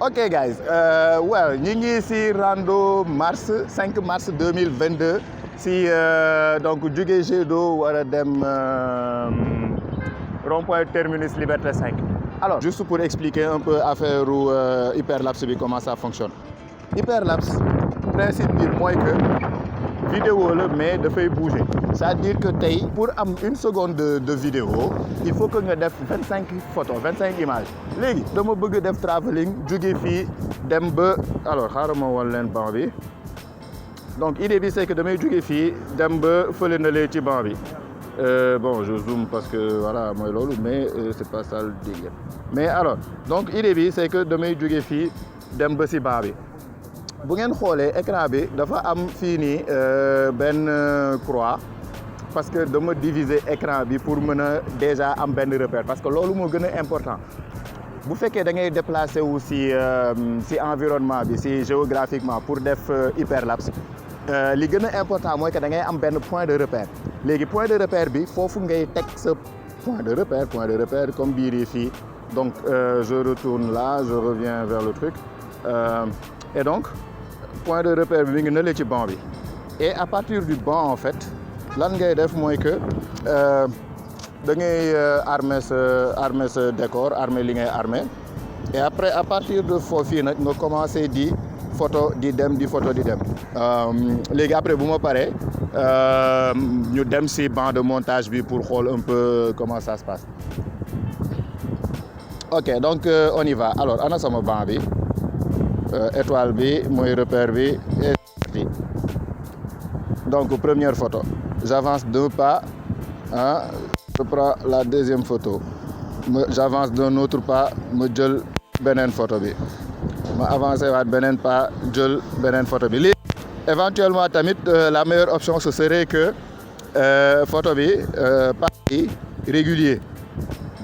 Ok guys, well ñu ngi si rando mars 5 mars 2022 si donc jóge Jet d'eau war a dem rond-point terminus Liberté 5. Alors juste pour expliquer un peu affaire hyperlapse bi comment ça fonctionne. Hyperlapse principe bi mooy que vidéo la mais dafay bouger, c'est-à-dire que tey pour am une seconde de vidéo il faut que nga def 25 photos 25 images. Léegi dama bëgg def travelling jóge fii dem ba alors xaaral ma wan leen banc bi. Donc idée bi c'est que damay jóge fii dem ba fële na lee ci banc bi. Bon je zoome parce que voilà mooy loolu mais c'est pas ça le délire. Mais alors donc idée bi c'est que damay jóge fii dem ba si banc bi. Bu ngeen xoolee écran bi dafa am fii nii benn croix parce que dama diviser écran bi pour mën a déjà am benn repère parce que loolu moo gën a important. Bu fekkee da ngay déplacer wu si environnement bi si géographiquement pour def hyperlapse li gën a important mooy que da ngay am benn point de repère. Léegi point de repère bi foofu ngay teg sa point de repère comme biir yi fii. Donc je retourne là, je reviens vers le truc et donc point de repère bi mi ngi nële ci banc bi. Et à partir du banc en fait lan ngay def mooy que da ngay armer sa décor, armer li ngay armer et après à partir de foofu nag nga commencer di photo di dem di photo di dem. Léegi après bu ma paree ñu dem si banc de montage bi pour xool un peu comment ça se passe. Ok donc on y va. Alors ana sama banc bi étoile bi mooy repère bi et donc première photo j'avance deux pas hein, je prends la deuxième photo j'avance d'un autre pas ma jël beneen photo bi ma avancé waat beneen pas jël beneen photo bi. Lii éventuellement tamit la meilleure option ce serait que photo bi pas yi régulier.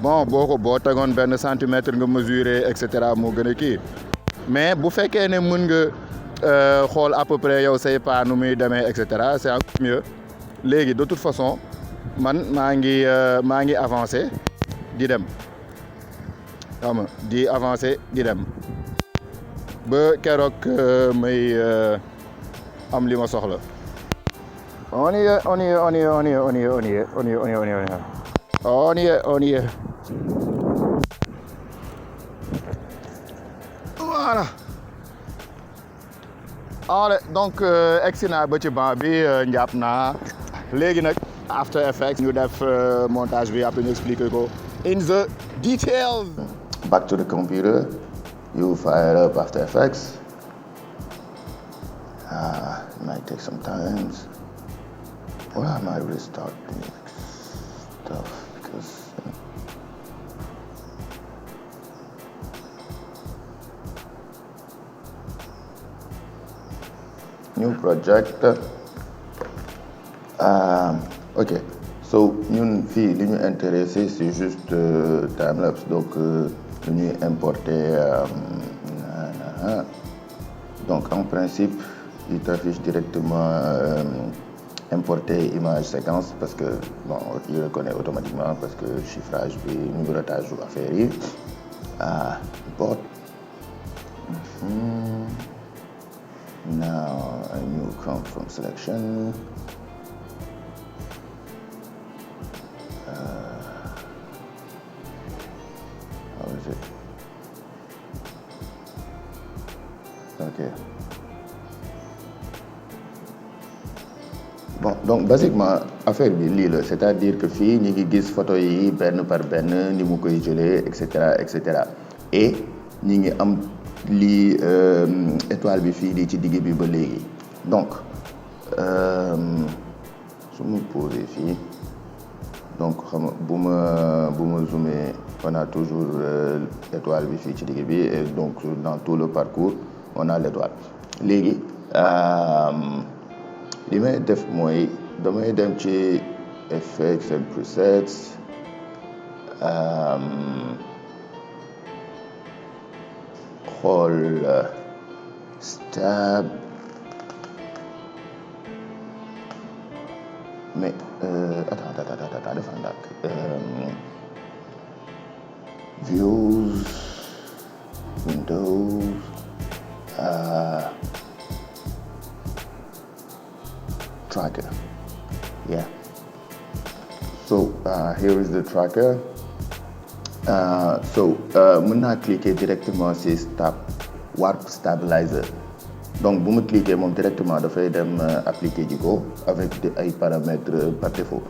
Bon boo tegoon benn centimètre nga mesurer et cetera moo gën a kii mais bu fekkee ne mën nga xool à peu près yow say pas nu muy demee et cetera c'est encore mieux. Léegi de toute façon man maa ngi avancer di dem xam nga di avancer di dem ba keroog may am li ma soxla. On y est. Voilà. Alors donc egsi naa ba ci banc bi njàpp naa léegi nag After Effects ñu def montage bi après ñu expliquer ko in the details. Back to the computer, you fire up After Effects. It might take some time. Or I might restart stuff because new project. Ok so ñun fii li ñu intéressé c'est juste timelapse donc lu ñuy importer donc en principe il t'affiche directement importer image séquence parce que bon il reconnaît automatiquement parce que chiffrage bi numérotage ou affaire yi import. Now a new come from selection. How is it? Okay. Bon donc basiquement affaire bi lii la c'est-à-dire que fii ñu ngi gis photo yi benn par benn ni mu koy jëlee et cetera et ñi ngi am lii étoile bi fii di ci digg bi ba léegi donc su ma posé fii donc xam nga bu ma zoomé on a toujours étoile bi fii ci digg bi et donc dans tout le parcours on a l'étoile. Léegi li may def mooy damay dem ci effects and presets xool stab mais attends dafa ndànk views windows tracker. Yeah. So here is the tracker. Mën naa cliquer directement ci warp stabilizer. Donc bu ma cliquer moom directement dafay dem appliquer ji ko avec ay paramètres par défaut.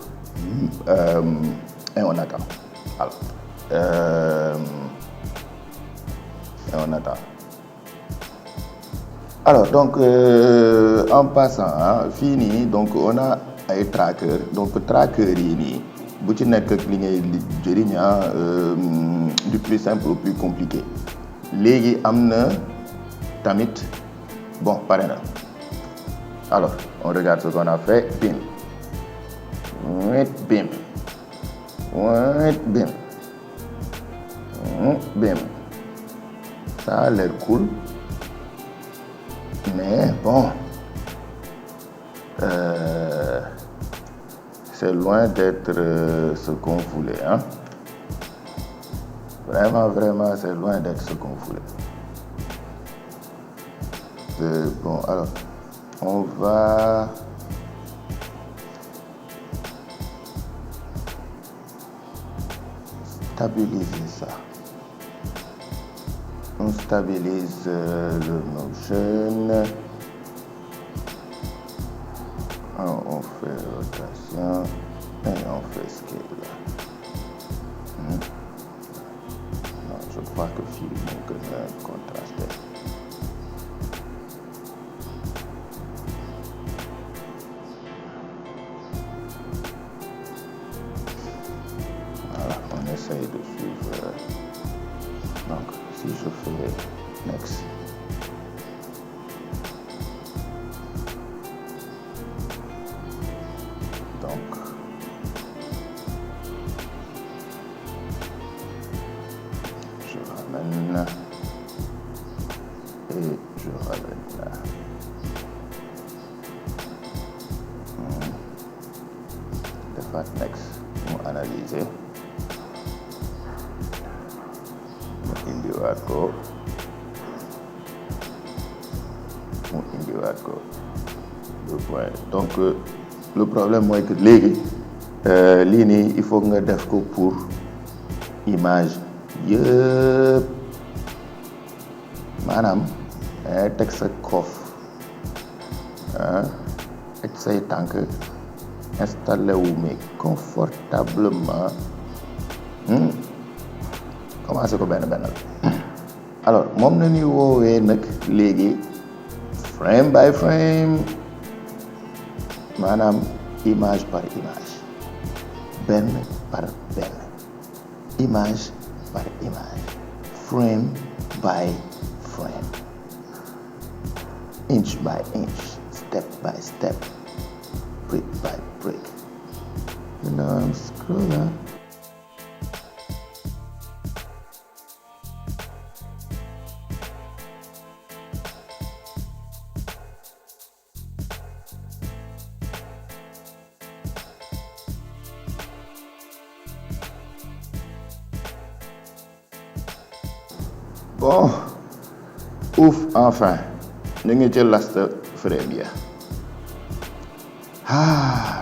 Et on attend. Alors donc en passant fii nii donc on a ay tracker donc tracker yi nii bu ci nekk ak li ngay jëriñ du plus simple au plus compliqué léegi am na tamit bon pare na. Alors on regarde ce qu'on a fait. Bim bim bim bim. Ça a l'air cool. Mais bon, c'est loin d'être ce qu'on voulait, hein. Vraiment, c'est loin d'être ce qu'on voulait. Bon, alors, on va stabiliser ça. On stabilise le motion. On fait rotation et on fait scale. Non, je crois que film est contrasté. Voilà, on essaye de suivre. Donc, si je fais next. Donc, je ramène et je ramène là. Defaat next, mu analyser. indiwaat ko 2 points. Donc le problème mooy que léegi lii nii il faut nga def ko pour image yëpp maanaam teg sa kof ak say tànk installé wu mais confortablement commencé ko benn la alors moom na ñuy woowee nag léegi frame by frame maanaam image par image benn par benn image par image frame by frame inch by inch step by step brick by brick scroll up. Bon, ouf, enfin, ñu ngi ci last frame ya.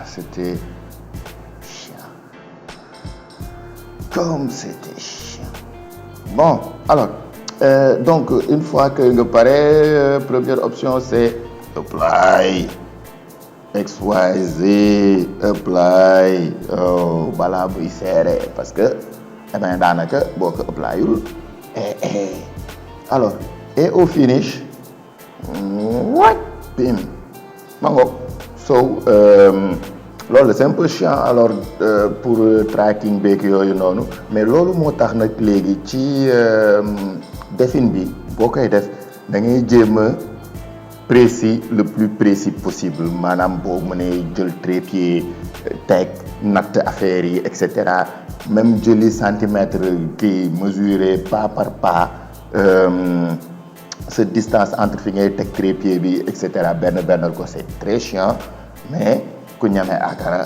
C'était chiant. Comme c'était chiant. Bon, alors, donc, une fois que nga pare, première option c'est apply. XYZ, apply. Oh, balaa buy serré parce que, daanaka boo ko applyul. Alors, et au finish, bim, mango. So, loolu c'est un peu chiant alors pour tracking beeg yooyu noonu mais loolu moo tax nag léegi ci defin bi boo koy def da ngay jéem a précis le plus précis possible maanaam boo mënee jël trépied teg natt affaire yi et cetera même jëli centimètre kii mesurer pas par pas cette distance entre fi ngay teg trépied bi et cetera benn ko c'est très chiant mais ku ñamee akara